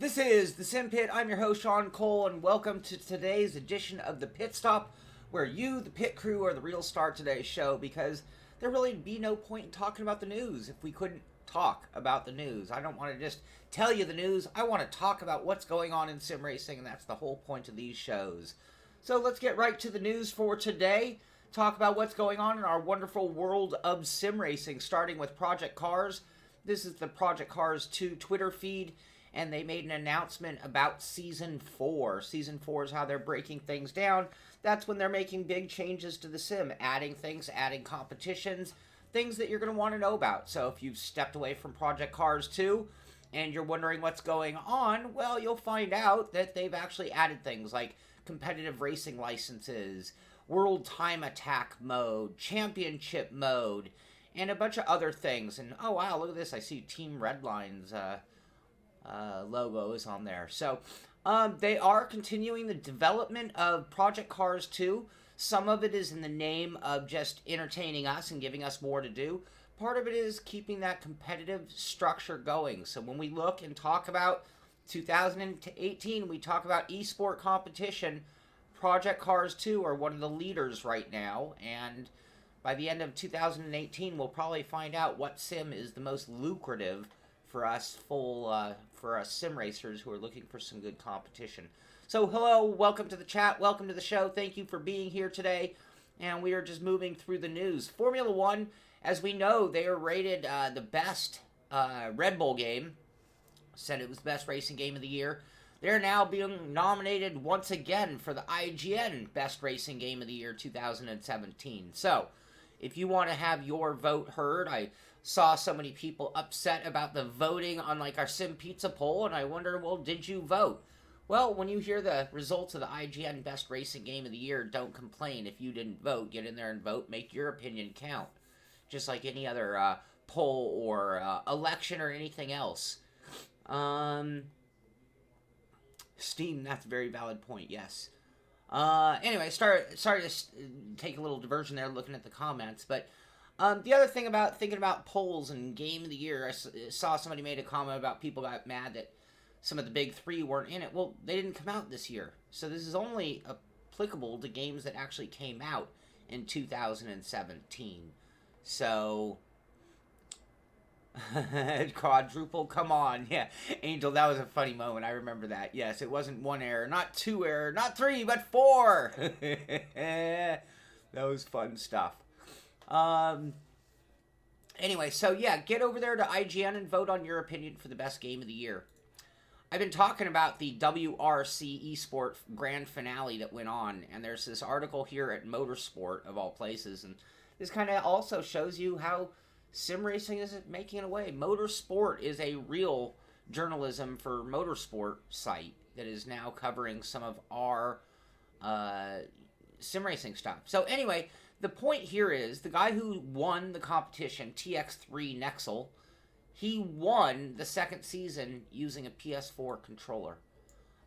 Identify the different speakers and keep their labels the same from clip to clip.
Speaker 1: This is the Simpit. I'm your host, Sean Cole, and welcome to today's edition of the Pitstop, where you, the pit crew, are the real star of today's show, because there really be no point in talking about the news if we couldn't talk about the news. I don't want to just tell you the news. I want to talk about what's going on in sim racing, and that's the whole point of these shows. So let's get right to the news for today. Talk about what's going on in our wonderful world of sim racing, starting with Project Cars. This is the Project Cars 2 Twitter feed, and they made an announcement about Season 4. Season 4 is how they're breaking things down. That's when they're making big changes to the sim, adding things, adding competitions, things that you're going to want to know about. So if you've stepped away from Project Cars 2 and you're wondering what's going on, well, you'll find out that they've actually added things like competitive racing licenses, World Time Attack mode, Championship mode, and a bunch of other things. And oh wow, look at this, I see Team Redline's logo is on there. So they are continuing the development of Project Cars 2. Some of it is in the name of just entertaining us and giving us more to do. Part of it is keeping that competitive structure going. So when we look and talk about 2018, we talk about Esport competition. Project Cars 2 are one of the leaders right now, and by the end of 2018, we'll probably find out what sim is the most lucrative for us sim racers who are looking for some good competition. So hello, welcome to the chat, welcome to the show, thank you for being here today, and we are just moving through the news. Formula One, as we know, they are rated the best Red Bull game, said it was the best racing game of the year. They're now being nominated once again for the IGN Best Racing Game of the Year 2017. So, if you want to have your vote heard, I saw so many people upset about the voting on like our Sim Pizza poll, and I wonder, well, did you vote? Well, when you hear the results of the IGN Best Racing Game of the Year, don't complain if you didn't vote. Get in there and vote. Make your opinion count. Just like any other poll or election or anything else. Steam, that's a very valid point, yes. Anyway, sorry to take a little diversion there looking at the comments, but the other thing about thinking about polls and Game of the Year, I saw somebody made a comment about people got mad that some of the big three weren't in it. Well, they didn't come out this year, so this is only applicable to games that actually came out in 2017. So... quadruple, come on. Yeah, Angel, that was a funny moment. I remember that. Yes, it wasn't one error, not two error, not three, but four. That was fun stuff. Anyway, so yeah, get over there to IGN and vote on your opinion for the best game of the year. I've been talking about the WRC Esport grand finale that went on, and there's this article here at Motorsport, of all places, and this kind of also shows you how sim racing isn't making it away. Motorsport is a real journalism for motorsport site that is now covering some of our sim racing stuff. So anyway, the point here is the guy who won the competition, TX3 Nexel, he won the second season using a PS4 controller.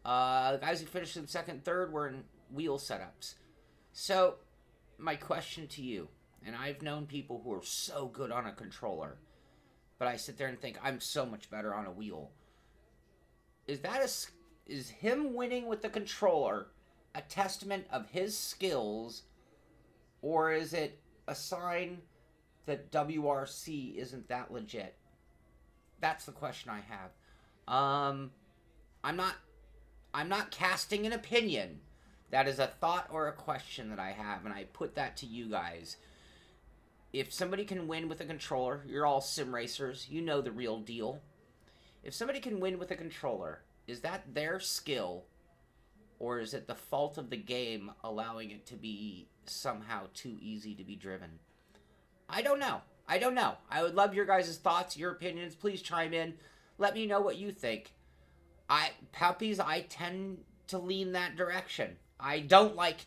Speaker 1: The guys who finished in second and third were in wheel setups. So my question to you, and I've known people who are so good on a controller, but I sit there and think, I'm so much better on a wheel. Is him winning with the controller a testament of his skills, or is it a sign that WRC isn't that legit? That's the question I have. I'm not casting an opinion. That is a thought or a question that I have, and I put that to you guys. If somebody can win with a controller, you're all sim racers, you know the real deal. If somebody can win with a controller, is that their skill, or is it the fault of the game allowing it to be somehow too easy to be driven? I don't know. I would love your guys' thoughts, your opinions. Please chime in. Let me know what you think. Puppies, I tend to lean that direction. I don't like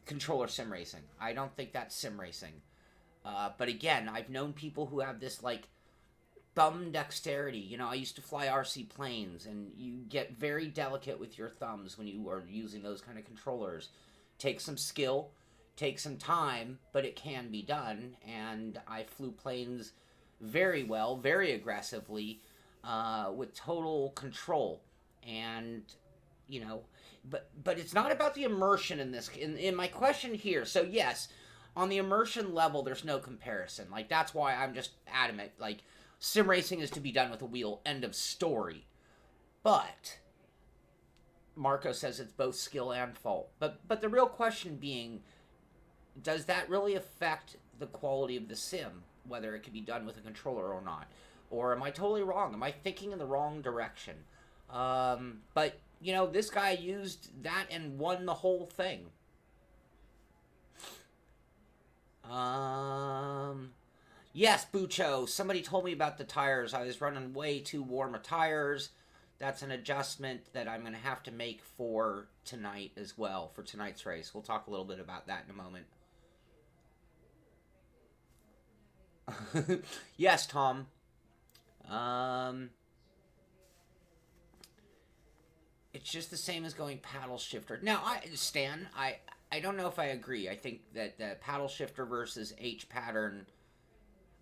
Speaker 1: controller sim racing. I don't think that's sim racing. But again, I've known people who have this, like, thumb dexterity. You know, I used to fly RC planes, and you get very delicate with your thumbs when you are using those kind of controllers. Takes some skill, takes some time, but it can be done, and I flew planes very well, very aggressively, with total control. And, you know, but it's not about the immersion in this. In my question here, so yes, on the immersion level, there's no comparison. Like, that's why I'm just adamant. Like, sim racing is to be done with a wheel. End of story. But Marco says it's both skill and fault. But the real question being, does that really affect the quality of the sim, whether it can be done with a controller or not? Or am I totally wrong? Am I thinking in the wrong direction? But, you know, this guy used that and won the whole thing. Yes, Bucho, somebody told me about the tires. I was running way too warm of tires. That's an adjustment that I'm going to have to make for tonight as well, for tonight's race. We'll talk a little bit about that in a moment. Yes, Tom. It's just the same as going paddle shifter. Now, I don't know if I agree. I think that the paddle shifter versus H pattern,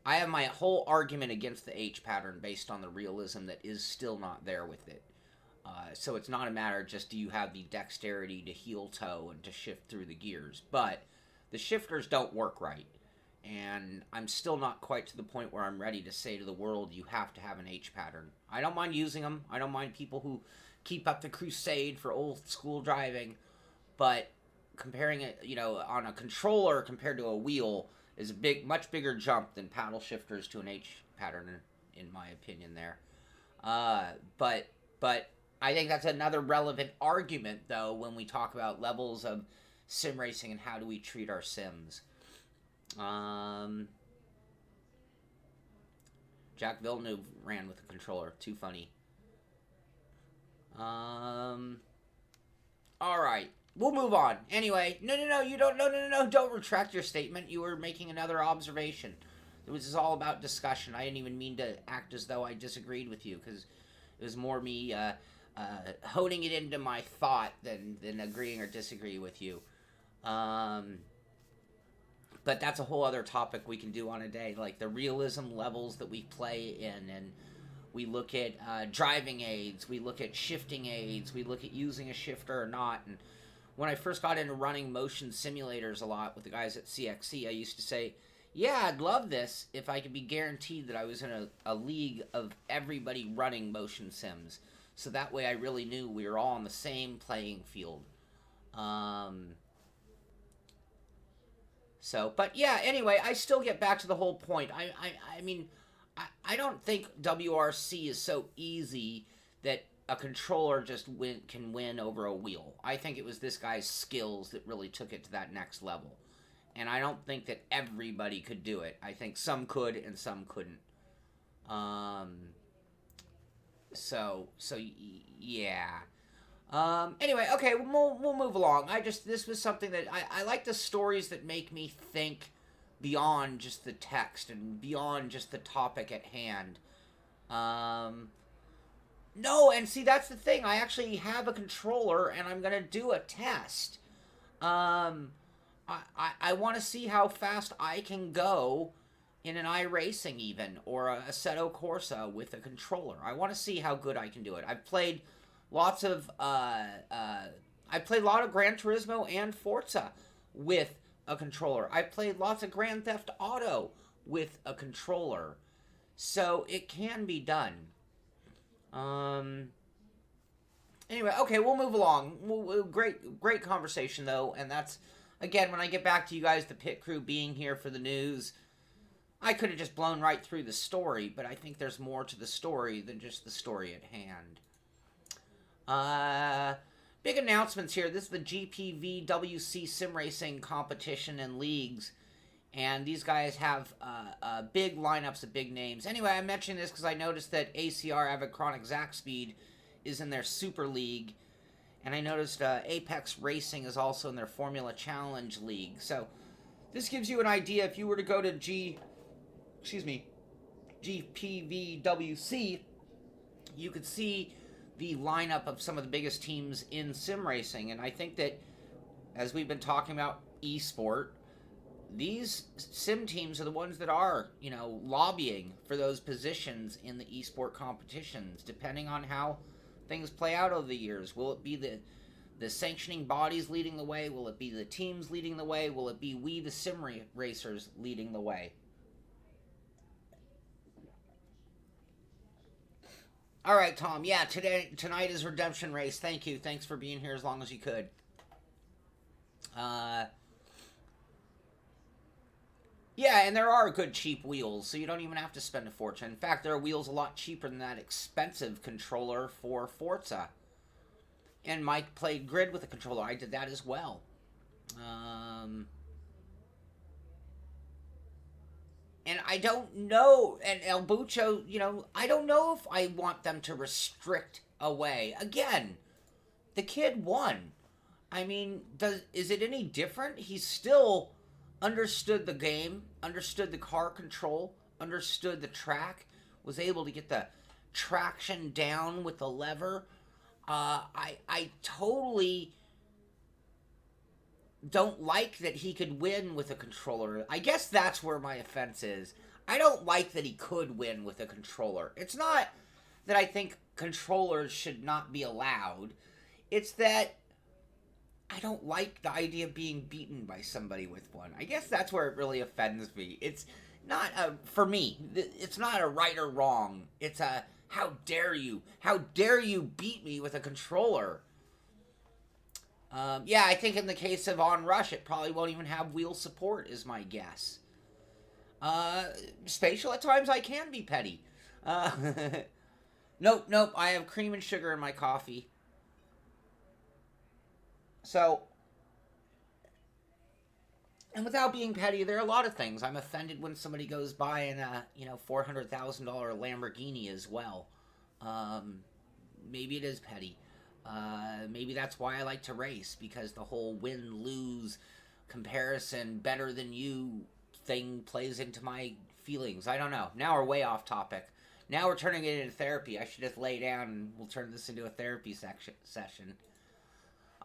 Speaker 1: I have my whole argument against the H pattern based on the realism that is still not there with it. So it's not a matter of just do you have the dexterity to heel toe and to shift through the gears, but the shifters don't work right. And I'm still not quite to the point where I'm ready to say to the world, you have to have an H pattern. I don't mind using them. I don't mind people who keep up the crusade for old school driving, but comparing it, you know, on a controller compared to a wheel is a much bigger jump than paddle shifters to an H pattern, in my opinion. There, but I think that's another relevant argument, though, when we talk about levels of sim racing and how do we treat our sims. Jack Villeneuve ran with a controller. Too funny. All right. We'll move on. Anyway, no, you don't, no, don't retract your statement. You were making another observation. It was all about discussion. I didn't even mean to act as though I disagreed with you, because it was more me honing it into my thought than agreeing or disagree with you. But that's a whole other topic we can do on a day, like the realism levels that we play in, and we look at driving aids, we look at shifting aids, we look at using a shifter or not. And when I first got into running motion simulators a lot with the guys at CXC, I used to say, yeah, I'd love this if I could be guaranteed that I was in a league of everybody running motion sims. So that way I really knew we were all on the same playing field. But yeah, anyway, I still get back to the whole point. I mean, I don't think WRC is so easy that a controller just can win over a wheel. I think it was this guy's skills that really took it to that next level. And I don't think that everybody could do it. I think some could and some couldn't. Yeah. Anyway, okay, we'll move along. This was something that I like, the stories that make me think beyond just the text and beyond just the topic at hand. No, and see, that's the thing. I actually have a controller, and I'm gonna do a test. I want to see how fast I can go in an iRacing even, or a Assetto Corsa with a controller. I want to see how good I can do it. I've played lots of I played a lot of Gran Turismo and Forza with a controller. I played lots of Grand Theft Auto with a controller, so it can be done. Anyway, okay, we'll move along. Great conversation though, and that's, again, when I get back to you guys, the pit crew being here for the news. I could have just blown right through the story, but I think there's more to the story than just the story at hand. Big announcements here. This is the GPVWC sim racing competition and leagues, and these guys have big lineups of big names. Anyway, I'm mentioning this because I noticed that ACR, Avid Chronic Zack Speed, is in their Super League, and I noticed Apex Racing is also in their Formula Challenge League. So this gives you an idea. If you were to go to GPVWC, you could see the lineup of some of the biggest teams in sim racing. And I think that, as we've been talking about Esport, these sim teams are the ones that are, lobbying for those positions in the Esport competitions, depending on how things play out over the years? Will it be the sanctioning bodies leading the way? Will it be the teams leading the way? Will it be we, the sim racers, leading the way? All right, Tom. Yeah, tonight is Redemption Race. Thank you. Thanks for being here as long as you could. Yeah, and there are good cheap wheels, so you don't even have to spend a fortune. In fact, there are wheels a lot cheaper than that expensive controller for Forza. And Mike played Grid with a controller. I did that as well. And I don't know, and El Bucho, I don't know if I want them to restrict away. Again, the kid won. I mean, is it any different? He still understood the game, understood the car control, understood the track, was able to get the traction down with the lever. I totally don't like that he could win with a controller. I guess that's where my offense is. I don't like that he could win with a controller. It's not that I think controllers should not be allowed. It's that I don't like the idea of being beaten by somebody with one. I guess that's where it really offends me. It's not for me, it's not a right or wrong. It's a, how dare you? How dare you beat me with a controller? Yeah, I think in the case of Onrush, it probably won't even have wheel support, is my guess. Spatial, at times I can be petty. Nope, I have cream and sugar in my coffee. So, and without being petty, there are a lot of things. I'm offended when somebody goes by in a, $400,000 Lamborghini as well. Maybe it is petty. Maybe that's why I like to race, because the whole win-lose comparison, better than you thing plays into my feelings. I don't know. Now we're way off topic. Now we're turning it into therapy. I should just lay down and we'll turn this into a therapy session.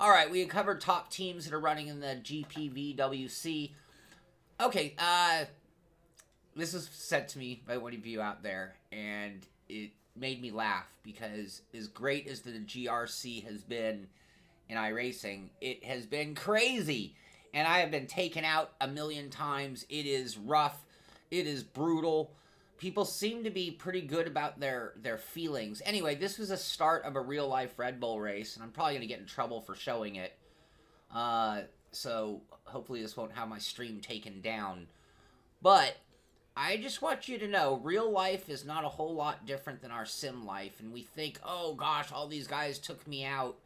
Speaker 1: Alright, we covered top teams that are running in the GPVWC. Okay, this was said to me by one of you out there, and it made me laugh, because as great as the GRC has been in iRacing, it has been crazy. And I have been taken out a million times. It is rough. It is brutal. People seem to be pretty good about their feelings. Anyway, this was a start of a real-life Red Bull race, and I'm probably going to get in trouble for showing it. So hopefully this won't have my stream taken down. But I just want you to know, real life is not a whole lot different than our sim life. And we think, oh gosh, all these guys took me out.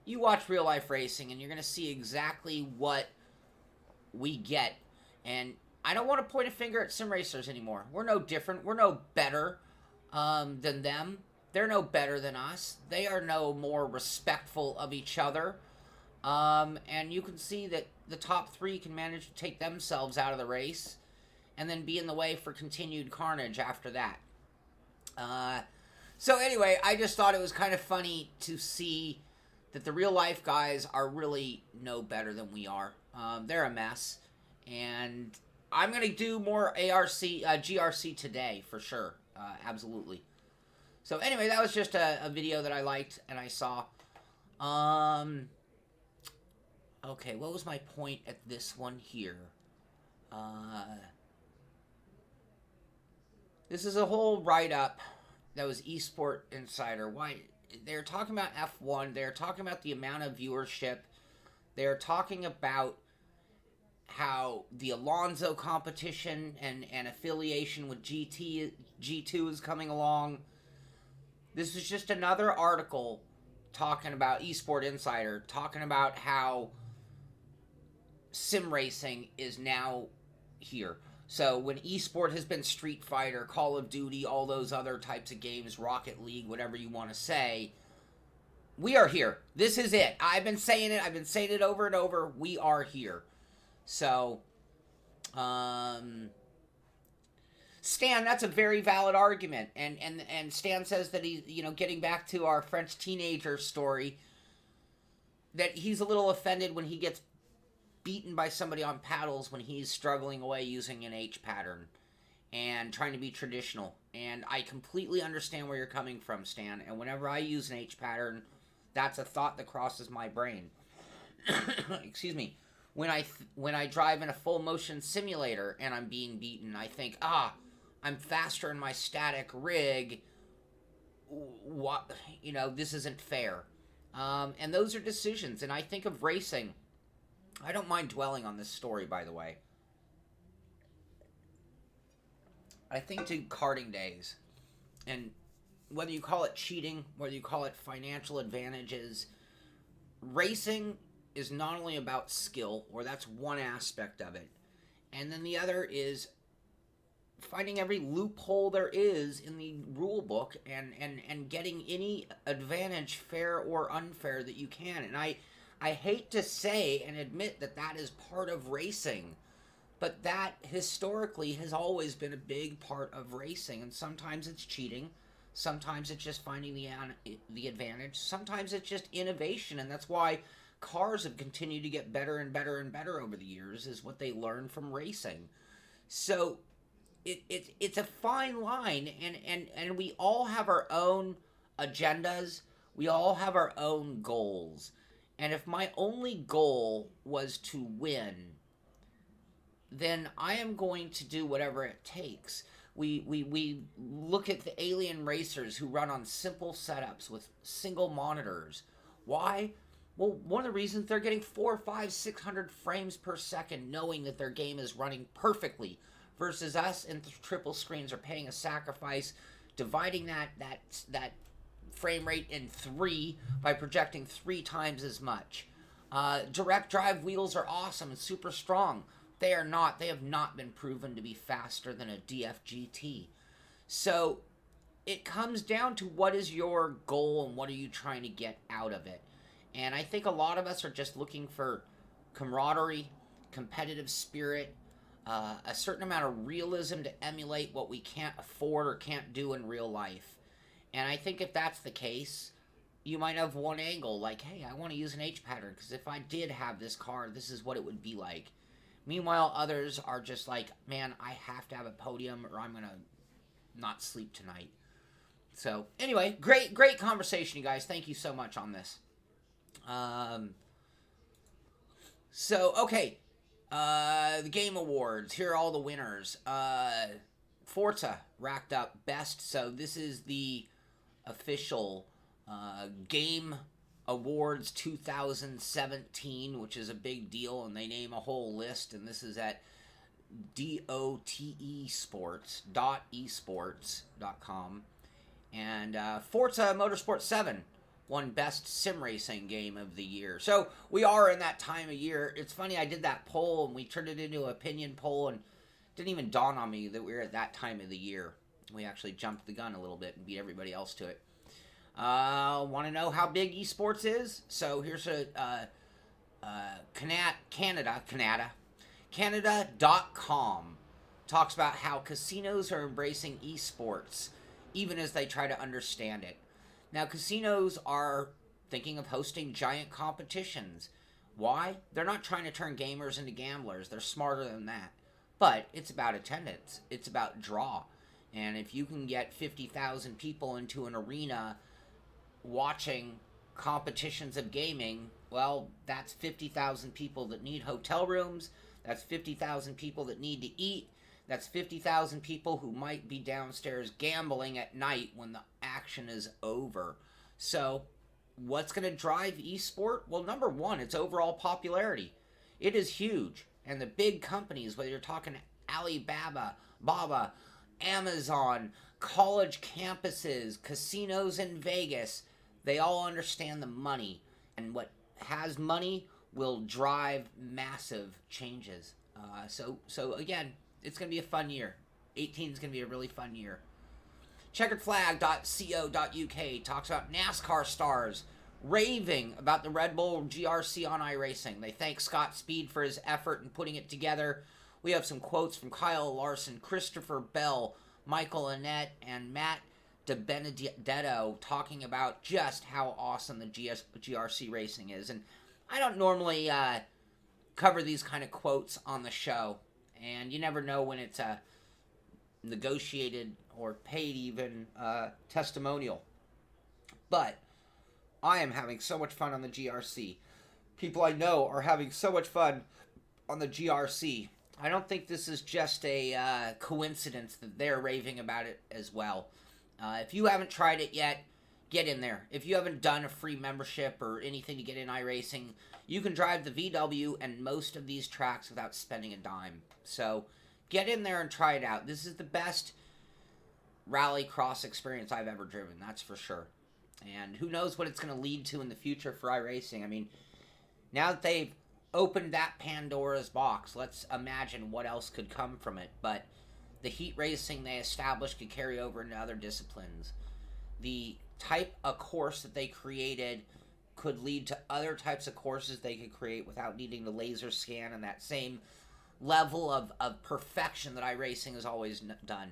Speaker 1: You watch real life racing and you're going to see exactly what we get. And I don't want to point a finger at sim racers anymore. We're no different. We're no better than them. They're no better than us. They are no more respectful of each other. And you can see that the top three can manage to take themselves out of the race and then be in the way for continued carnage after that. So anyway, I just thought it was kind of funny to see that the real life guys are really no better than we are. They're a mess. And I'm going to do more GRC today, for sure. Absolutely. So anyway, that was just a video that I liked and I saw. Okay, what was my point at this one here? This is a whole write-up that was Esport Insider. Why? They're talking about F1. They're talking about the amount of viewership. They're talking about how the Alonso competition and affiliation with G2 is coming along. This is just another article talking about Esport Insider, talking about how sim racing is now here. So when Esport has been Street Fighter, Call of Duty, all those other types of games, Rocket League, whatever you want to say, we are here. This is it. I've been saying it. I've been saying it over and over. We are here. So, Stan, that's a very valid argument. And Stan says that he's, getting back to our French teenager story, that he's a little offended when he gets beaten by somebody on paddles when he's struggling away using an H pattern and trying to be traditional. And I completely understand where you're coming from, Stan. And whenever I use an H pattern, that's a thought that crosses my brain. Excuse me. When I drive in a full motion simulator and I'm being beaten, I think, I'm faster in my static rig. What, this isn't fair. And those are decisions. And I think of racing. I don't mind dwelling on this story, by the way. I think to karting days, and whether you call it cheating, whether you call it financial advantages, racing is not only about skill, or that's one aspect of it, and then the other is finding every loophole there is in the rule book and getting any advantage, fair or unfair, that you can. And I hate to say and admit that is part of racing. But that, historically, has always been a big part of racing. And sometimes it's cheating. Sometimes it's just finding the advantage. Sometimes it's just innovation. And that's why cars have continued to get better and better and better over the years, is what they learn from racing. So it's a fine line. And we all have our own agendas. We all have our own goals. And if my only goal was to win, then I am going to do whatever it takes. We look at the alien racers who run on simple setups with single monitors. Why? Well, one of the reasons they're getting 400, 500, 600 frames per second, knowing that their game is running perfectly, versus us in triple screens are paying a sacrifice, dividing that frame rate in 3 by projecting 3 times as much. Direct drive wheels are awesome and super strong. They have not been proven to be faster than a DFGT. So it comes down to what is your goal and what are you trying to get out of it. And I think a lot of us are just looking for camaraderie, competitive spirit, a certain amount of realism to emulate what we can't afford or can't do in real life. And I think if that's the case, you might have one angle, like, hey, I want to use an H pattern, because if I did have this car, this is what it would be like. Meanwhile, others are just like, man, I have to have a podium or I'm going to not sleep tonight. So, anyway, great conversation, you guys. Thank you so much on this. Okay. The Game Awards. Here are all the winners. Forza racked up best. So, this is the official Game Awards 2017, which is a big deal, and they name a whole list, and this is at dotesports.esports.com. And Forza Motorsport 7 won Best Sim Racing Game of the Year. So we are in that time of year. It's funny, I did that poll, and we turned it into an opinion poll, and it didn't even dawn on me that we were at that time of the year. We actually jumped the gun a little bit and beat everybody else to it. Want to know how big esports is? So here's Canada.com talks about how casinos are embracing esports, even as they try to understand it. Now, casinos are thinking of hosting giant competitions. Why? They're not trying to turn gamers into gamblers. They're smarter than that. But it's about attendance. It's about draw. And if you can get 50,000 people into an arena watching competitions of gaming, well, that's 50,000 people that need hotel rooms. That's 50,000 people that need to eat. That's 50,000 people who might be downstairs gambling at night when the action is over. So, what's going to drive esport? Well, number one, it's overall popularity. It is huge. And the big companies, whether you're talking Alibaba, Amazon, college campuses, casinos in Vegas, they all understand the money. And what has money will drive massive changes. So again, it's going to be a fun year. 18 is going to be a really fun year. Checkeredflag.co.uk talks about NASCAR stars raving about the Red Bull GRC on iRacing. They thank Scott Speed for his effort in putting it together. We have some quotes from Kyle Larson, Christopher Bell, Michael Annette, and Matt DiBenedetto talking about just how awesome the GRC racing is. And I don't normally cover these kind of quotes on the show, and you never know when it's negotiated or paid even testimonial. But I am having so much fun on the GRC. People I know are having so much fun on the GRC. I don't think this is just a coincidence that they're raving about it as well. If you haven't tried it yet, get in there. If you haven't done a free membership or anything to get in iRacing, you can drive the VW and most of these tracks without spending a dime. So get in there and try it out. This is the best rally cross experience I've ever driven, that's for sure. And who knows what it's going to lead to in the future for iRacing. I mean, now that they've opened that Pandora's box, let's imagine what else could come from it. But the heat racing they established could carry over into other disciplines. The type of course that they created could lead to other types of courses they could create without needing to laser scan and that same level of perfection that iRacing has always done.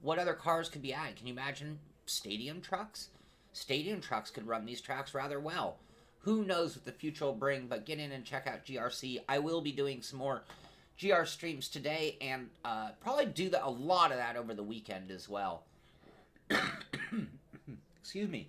Speaker 1: What other cars could be added? Can you imagine stadium trucks? Stadium trucks could run these tracks rather well. Who knows what the future will bring, but get in and check out GRC. I will be doing some more GR streams today and probably do a lot of that over the weekend as well. Excuse me.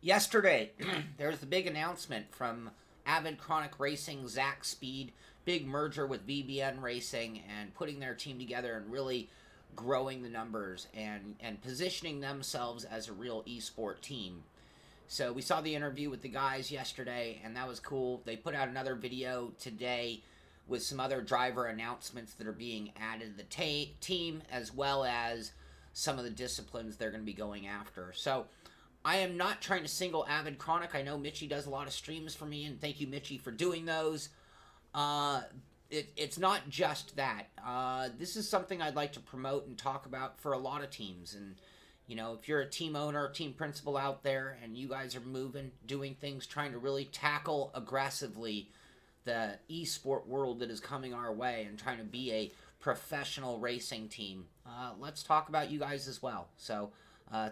Speaker 1: Yesterday, there was the big announcement from Avid Chronic Racing, Zach Speed, big merger with VBN Racing, and putting their team together and really growing the numbers and positioning themselves as a real esport team. So we saw the interview with the guys yesterday, and that was cool. They put out another video today with some other driver announcements that are being added to the team, as well as some of the disciplines they're going to be going after. So I am not trying to single Avid Chronic. I know Mitchie does a lot of streams for me, and thank you, Mitchie, for doing those. It's not just that. This is something I'd like to promote and talk about for a lot of teams. And, you know, if you're a team owner, team principal out there, and you guys are moving, doing things, trying to really tackle aggressively the esport world that is coming our way and trying to be a professional racing team, let's talk about you guys as well. So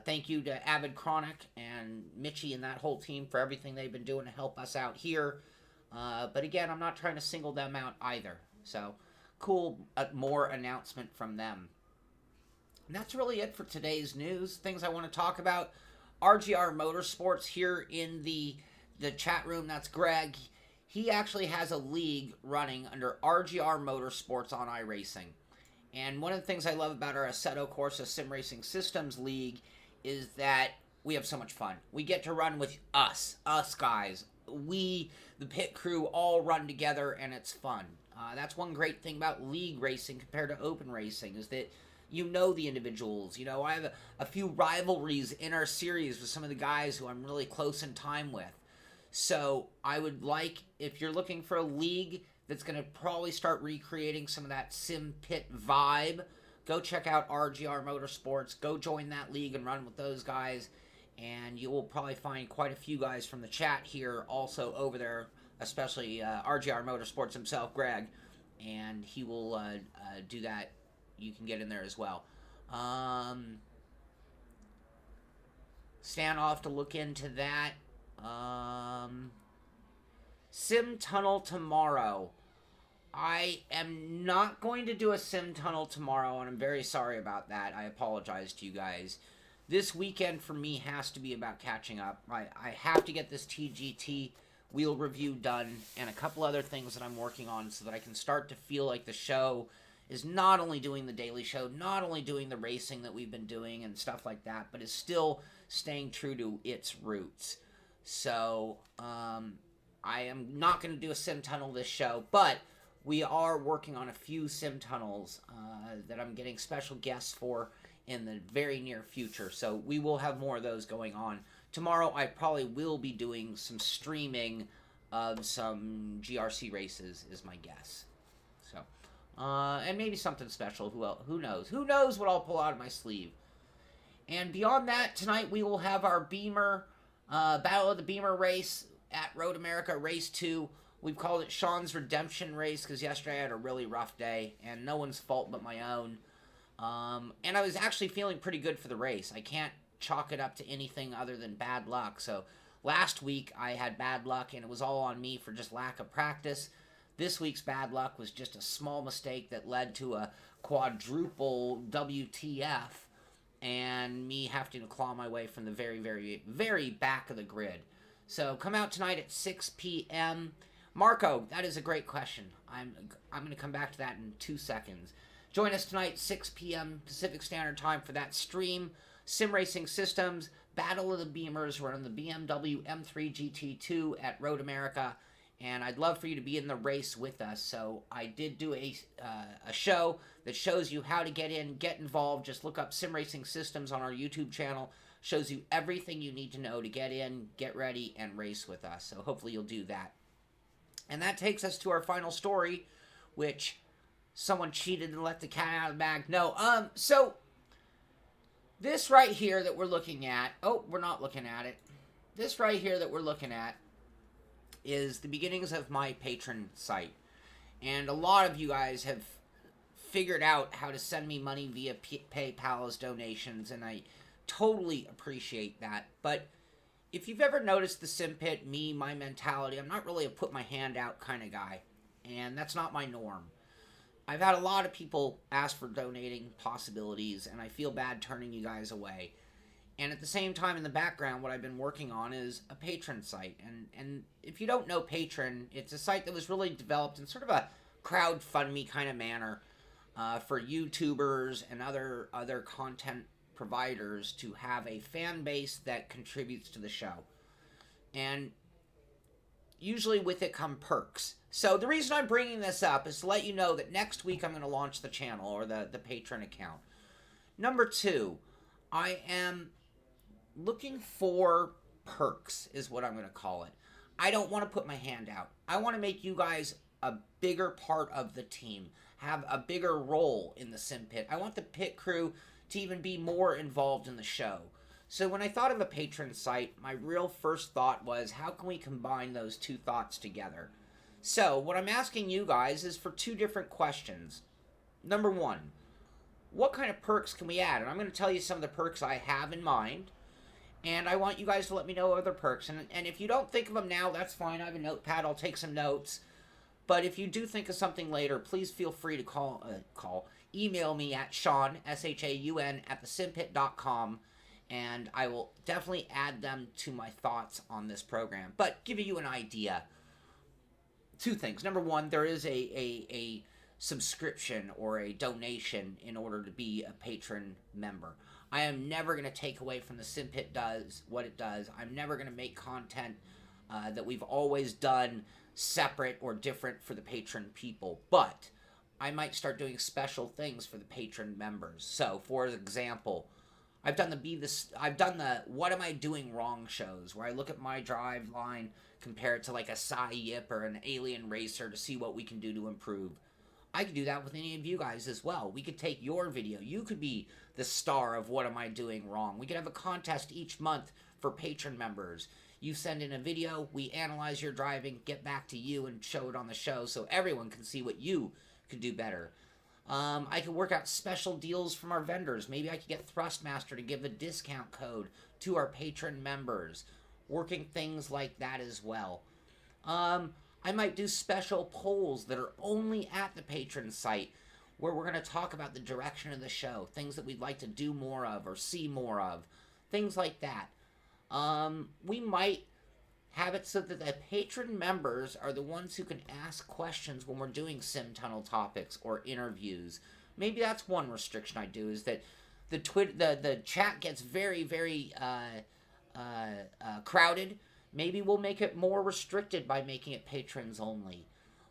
Speaker 1: thank you to Avid Chronic and Mitchie and that whole team for everything they've been doing to help us out here. But again, I'm not trying to single them out either. So cool, more announcement from them. And that's really it for today's news. Things I want to talk about. RGR Motorsports here in the chat room. That's Greg. He actually has a league running under RGR Motorsports on iRacing. And one of the things I love about our Assetto Corsa Sim Racing Systems League is that we have so much fun. We get to run with us guys. We, the pit crew, all run together, and it's fun. That's one great thing about league racing compared to open racing, is that you know the individuals. You know, I have a few rivalries in our series with some of the guys who I'm really close in time with. So I would like, if you're looking for a league that's going to probably start recreating some of that Simpit vibe, go check out RGR Motorsports. Go join that league and run with those guys. And you will probably find quite a few guys from the chat here also over there, especially RGR Motorsports himself, Greg. And he will do that. You can get in there as well. Stand off to look into that. Sim Tunnel tomorrow. I am not going to do a Sim Tunnel tomorrow, and I'm very sorry about that. I apologize to you guys. This weekend for me has to be about catching up. I have to get this TGT wheel review done and a couple other things that I'm working on so that I can start to feel like the show is not only doing the daily show, not only doing the racing that we've been doing and stuff like that, but is still staying true to its roots. So, I am not going to do a Sim Tunnel this show, but we are working on a few Sim Tunnels that I'm getting special guests for in the very near future. So we will have more of those going on. Tomorrow I probably will be doing some streaming of some GRC races is my guess. So, and maybe something special. Who knows? Who knows what I'll pull out of my sleeve. And beyond that, tonight we will have our Beamer, Battle of the Beamer race at Road America Race 2. We've called it Sean's Redemption Race because yesterday I had a really rough day, and no one's fault but my own. And I was actually feeling pretty good for the race. I can't chalk it up to anything other than bad luck. So last week I had bad luck, and it was all on me for just lack of practice. This week's bad luck was just a small mistake that led to a quadruple WTF and me having to claw my way from the very, very, very back of the grid. So come out tonight at 6 p.m. Marco, that is a great question. I'm going to come back to that in 2 seconds. Join us tonight, 6 p.m. Pacific Standard Time for that stream. Sim Racing Systems, Battle of the Beamers. We're on the BMW M3 GT2 at Road America, and I'd love for you to be in the race with us. So I did do a show that shows you how to get in, get involved. Just look up Sim Racing Systems on our YouTube channel. Shows you everything you need to know to get in, get ready, and race with us. So hopefully you'll do that. And that takes us to our final story, which someone cheated and let the cat out of the bag. No, so this right here that we're looking at, we're not looking at it. This right here that we're looking at is the beginnings of my patron site. And a lot of you guys have figured out how to send me money via PayPal as donations, and I totally appreciate that. But if you've ever noticed the Simpit, my mentality, I'm not really a put my hand out kind of guy. And that's not my norm. I've had a lot of people ask for donating possibilities, and I feel bad turning you guys away. And at the same time, in the background, what I've been working on is a patron site. And if you don't know Patron, it's a site that was really developed in sort of a crowdfunding kind of manner for YouTubers and other content providers to have a fan base that contributes to the show. And usually with it come perks. So the reason I'm bringing this up is to let you know that next week I'm going to launch the channel, or the patron account. Number 2, I am looking for perks, is what I'm going to call it. I don't want to put my hand out. I want to make you guys a bigger part of the team, have a bigger role in the Sim Pit. I want the pit crew to even be more involved in the show. So when I thought of a patron site, my real first thought was, how can we combine those two thoughts together? So what I'm asking you guys is for 2 different questions. Number 1, what kind of perks can we add? And I'm going to tell you some of the perks I have in mind, and I want you guys to let me know other perks. And if you don't think of them now, that's fine. I have a notepad. I'll take some notes. But if you do think of something later, please feel free to email me at Sean, SHAUN, at thesimpit.com, and I will definitely add them to my thoughts on this program. But giving you an idea, 2 things. Number 1, there is a subscription or a donation in order to be a patron member. I am never going to take away from the Simpit does what it does. I'm never going to make content that we've always done separate or different for the patron people. But I might start doing special things for the patron members. So, for example, I've done the What Am I Doing Wrong shows, where I look at my drive line, compare it to like a Cy Yip or an Alien Racer to see what we can do to improve. I could do that with any of you guys as well. We could take your video. You could be the star of What Am I Doing Wrong. We could have a contest each month for patron members. You send in a video, we analyze your driving, get back to you and show it on the show so everyone can see what you could do better. I could work out special deals from our vendors. Maybe I could get Thrustmaster to give a discount code to our patron members. Working things like that as well. I might do special polls that are only at the patron site, where we're going to talk about the direction of the show, things that we'd like to do more of or see more of, things like that. We might have it so that the patron members are the ones who can ask questions when we're doing sim tunnel topics or interviews. Maybe that's one restriction I do, is that the chat gets very, very crowded. Maybe we'll make it more restricted by making it patrons only.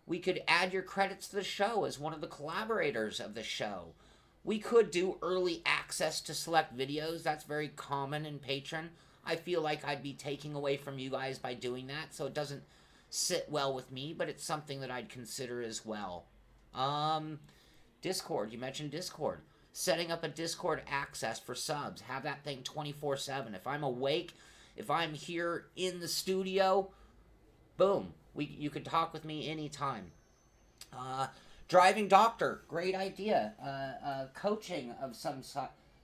Speaker 1: We could add your credits to the show as one of the collaborators of the show. We could do early access to select videos. That's very common in Patreon. I feel like I'd be taking away from you guys by doing that, so it doesn't sit well with me, but it's something that I'd consider as well. Discord. You mentioned Discord. Setting up a Discord access for subs. Have that thing 24/7. If I'm awake, if I'm here in the studio, boom. You can talk with me anytime. Driving doctor. Great idea. Coaching of some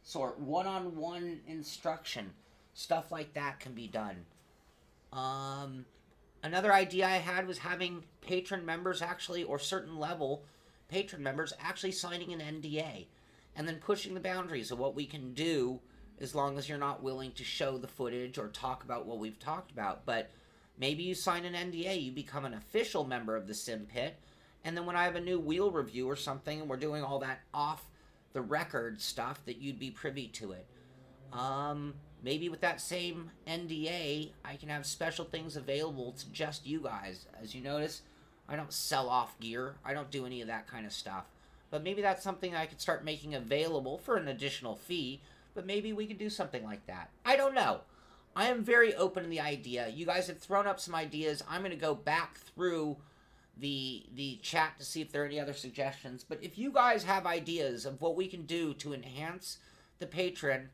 Speaker 1: sort. One-on-one instruction. Stuff like that can be done. Another idea I had was having patron members actually, or certain level patron members actually signing an NDA and then pushing the boundaries of what we can do, as long as you're not willing to show the footage or talk about what we've talked about. But maybe you sign an NDA, you become an official member of the Simpit, and then when I have a new wheel review or something and we're doing all that off the record stuff, that you'd be privy to it. Maybe with that same NDA, I can have special things available to just you guys. As you notice, I don't sell off gear. I don't do any of that kind of stuff. But maybe that's something I could start making available for an additional fee. But maybe we could do something like that. I don't know. I am very open to the idea. You guys have thrown up some ideas. I'm going to go back through the chat to see if there are any other suggestions. But if you guys have ideas of what we can do to enhance the patron,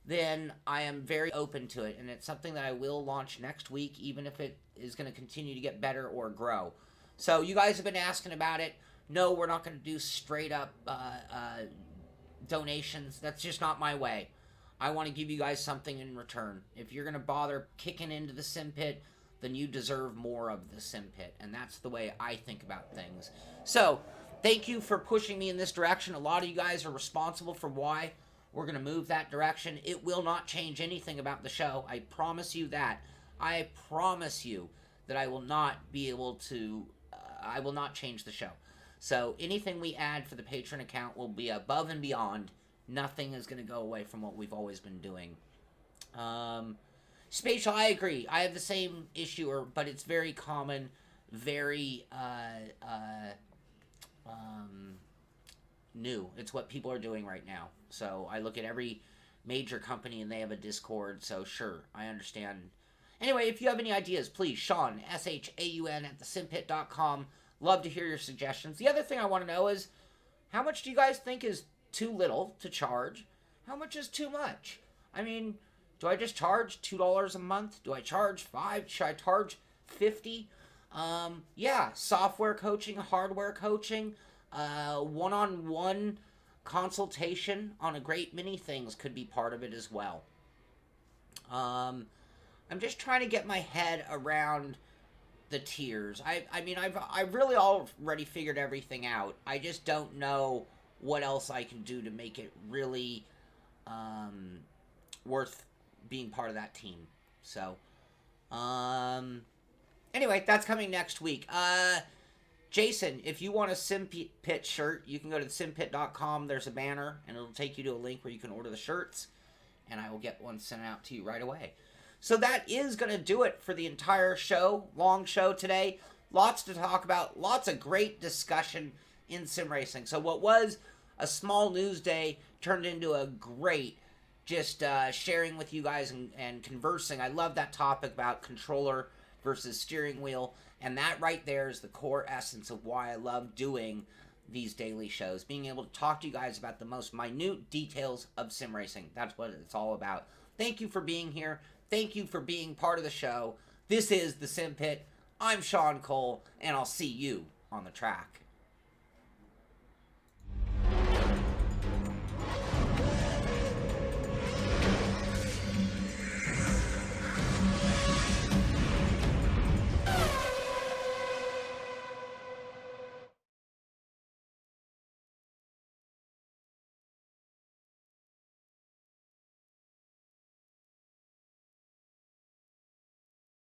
Speaker 1: then I am very open to it, and it's something that I will launch next week, even if it is going to continue to get better or grow. So you guys have been asking about it. No, we're not going to do straight up donations. That's just not my way. I want to give you guys something in return. If you're going to bother kicking into the Simpit, then you deserve more of the Simpit, and that's the way I think about things. So thank you for pushing me in this direction. A lot of you guys are responsible for why we're going to move that direction. It will not change anything about the show. I promise you that. I promise you that I will not be able to, I will not change the show. So anything we add for the patron account will be above and beyond. Nothing is going to go away from what we've always been doing. Spatial, I agree. I have the same issue, but it's very common, very new. It's what people are doing right now. So I look at every major company and they have a Discord. So sure, I understand. Anyway, if you have any ideas, please, Sean, SHAUN at thesimpit.com. Love to hear your suggestions. The other thing I want to know is, how much do you guys think is too little to charge? How much is too much? I mean, do I just charge $2 a month? Do I charge $5? Should I charge $50? Yeah, software coaching, hardware coaching, one-on-one consultation on a great many things could be part of it as well. I'm just trying to get my head around the tiers. I mean, I've really already figured everything out. I just don't know what else I can do to make it really worth being part of that team. So, anyway, that's coming next week. Jason, if you want a Simpit shirt, you can go to simpit.com. There's a banner, and it'll take you to a link where you can order the shirts, and I will get one sent out to you right away. So that is going to do it for the entire show. Long show today. Lots to talk about. Lots of great discussion in sim racing. So what was a small news day turned into a great just sharing with you guys and conversing. I love that topic about controller versus steering wheel. And that right there is the core essence of why I love doing these daily shows. Being able to talk to you guys about the most minute details of sim racing. That's what it's all about. Thank you for being here. Thank you for being part of the show. This is the Simpit. I'm Sean Cole, and I'll see you on the track.